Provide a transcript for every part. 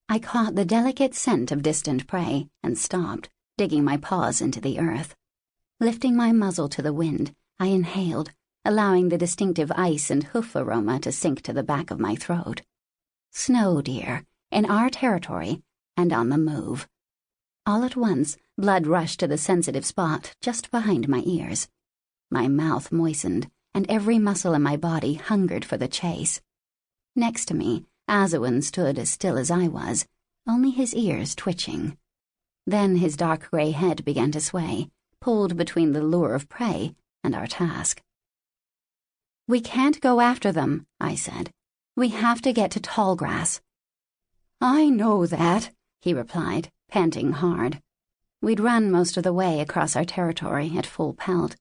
I caught the delicate scent of distant prey and stopped, digging my paws into the earth. Lifting my muzzle to the wind, I inhaled, allowing the distinctive ice and hoof aroma to sink to the back of my throat. Snow deer, in our territory, and on the move. All at once, blood rushed to the sensitive spot just behind my ears. My mouth moistened, and every muscle in my body hungered for the chase. Next to me, Azuan stood as still as I was, only his ears twitching. Then his dark gray head began to sway, pulled between the lure of prey and our task. "We can't go after them," I said. "We have to get to tall grass." "I know that," he replied, panting hard. We'd run most of the way across our territory at full pelt.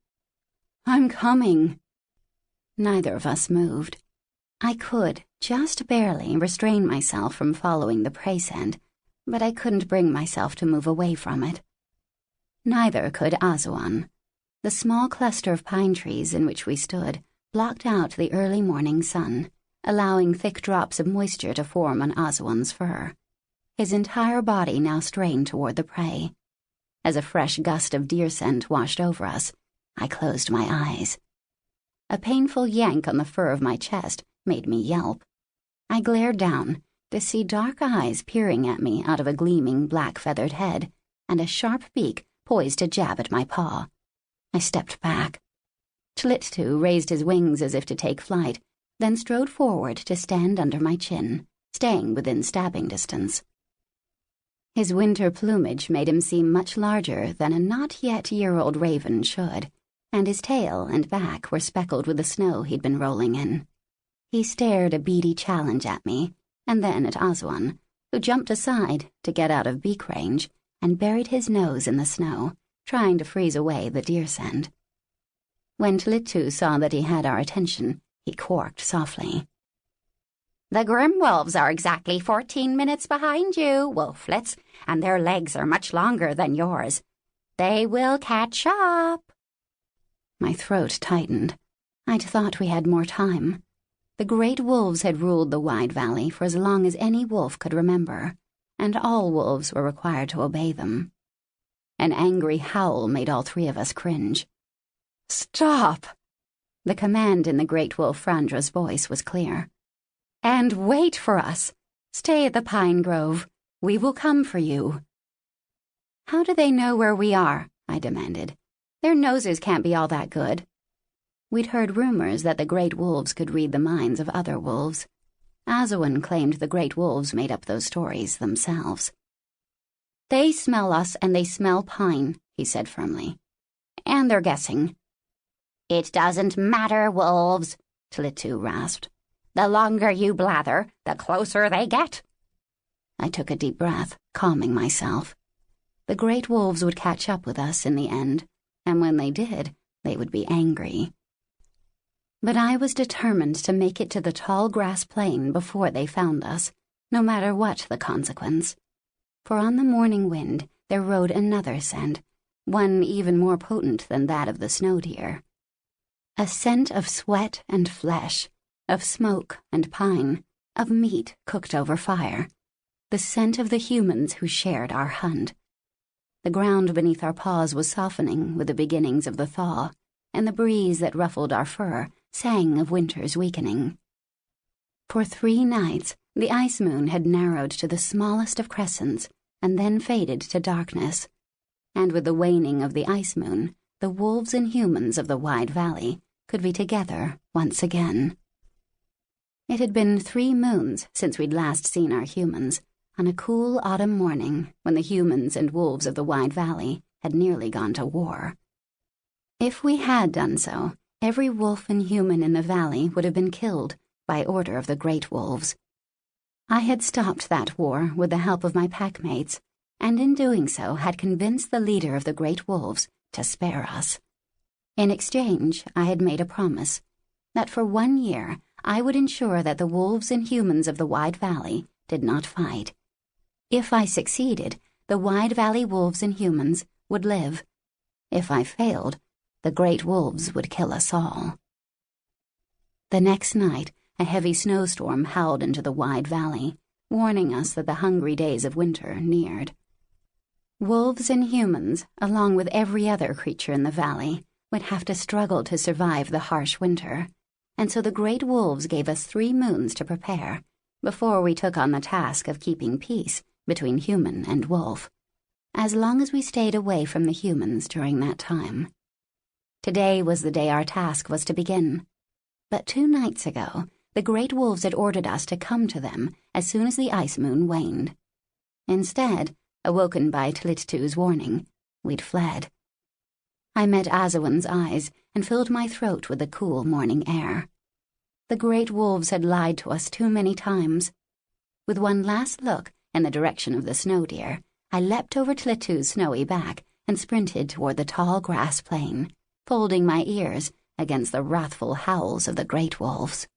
"I'm coming." Neither of us moved. I could, just barely, restrain myself from following the prey scent, but I couldn't bring myself to move away from it. Neither could Azuan. The small cluster of pine trees in which we stood blocked out the early morning sun, allowing thick drops of moisture to form on Azuan's fur. His entire body now strained toward the prey. As a fresh gust of deer scent washed over us, I closed my eyes. A painful yank on the fur of my chest made me yelp. I glared down to see dark eyes peering at me out of a gleaming black feathered head and a sharp beak poised to jab at my paw. I stepped back. Tlittu raised his wings as if to take flight, then strode forward to stand under my chin, staying within stabbing distance. His winter plumage made him seem much larger than a not-yet-year-old raven should, and his tail and back were speckled with the snow he'd been rolling in. He stared a beady challenge at me, and then at Azuan, who jumped aside to get out of beak range and buried his nose in the snow, trying to freeze away the deer scent. When Tlittu saw that he had our attention, he quirked softly. "The Greatwolves are exactly 14 minutes behind you, Wolflets, and their legs are much longer than yours. They will catch up." My throat tightened. I'd thought we had more time. The great wolves had ruled the wide valley for as long as any wolf could remember, and all wolves were required to obey them. An angry howl made all three of us cringe. "Stop!" The command in the great wolf Frandra's voice was clear. "And wait for us. Stay at the pine grove. We will come for you." "How do they know where we are?" I demanded. "Their noses can't be all that good." We'd heard rumors that the great wolves could read the minds of other wolves. Azuan claimed the great wolves made up those stories themselves. "They smell us and they smell pine," he said firmly. "And they're guessing." "It doesn't matter, wolves," Tlittu rasped. "The longer you blather, the closer they get." I took a deep breath, calming myself. The great wolves would catch up with us in the end, and when they did, they would be angry. But I was determined to make it to the tall grass plain before they found us, no matter what the consequence. For on the morning wind there rode another scent, one even more potent than that of the snow deer. A scent of sweat and flesh, of smoke and pine, of meat cooked over fire. The scent of the humans who shared our hunt. The ground beneath our paws was softening with the beginnings of the thaw, and the breeze that ruffled our fur sang of winter's weakening. For 3 nights, the ice moon had narrowed to the smallest of crescents and then faded to darkness, and with the waning of the ice moon, the wolves and humans of the wide valley could be together once again. It had been 3 moons since we'd last seen our humans, on a cool autumn morning when the humans and wolves of the wide valley had nearly gone to war. If we had done so, every wolf and human in the valley would have been killed by order of the Greatwolves. I had stopped that war with the help of my packmates, and in doing so had convinced the leader of the Greatwolves to spare us. In exchange, I had made a promise that for 1 year I would ensure that the wolves and humans of the wide valley did not fight. If I succeeded, the wide valley wolves and humans would live. If I failed, the great wolves would kill us all. The next night, a heavy snowstorm howled into the wide valley, warning us that the hungry days of winter neared. Wolves and humans, along with every other creature in the valley, would have to struggle to survive the harsh winter, and so the great wolves gave us 3 moons to prepare before we took on the task of keeping peace between human and wolf, as long as we stayed away from the humans during that time. Today was the day our task was to begin, but 2 nights ago, the great wolves had ordered us to come to them as soon as the ice moon waned. Instead, awoken by Tlittu's warning, we'd fled. I met Azawin's eyes and filled my throat with the cool morning air. The great wolves had lied to us too many times. With one last look in the direction of the snow deer, I leapt over Tlittu's snowy back and sprinted toward the tall grass plain, folding my ears against the wrathful howls of the great wolves.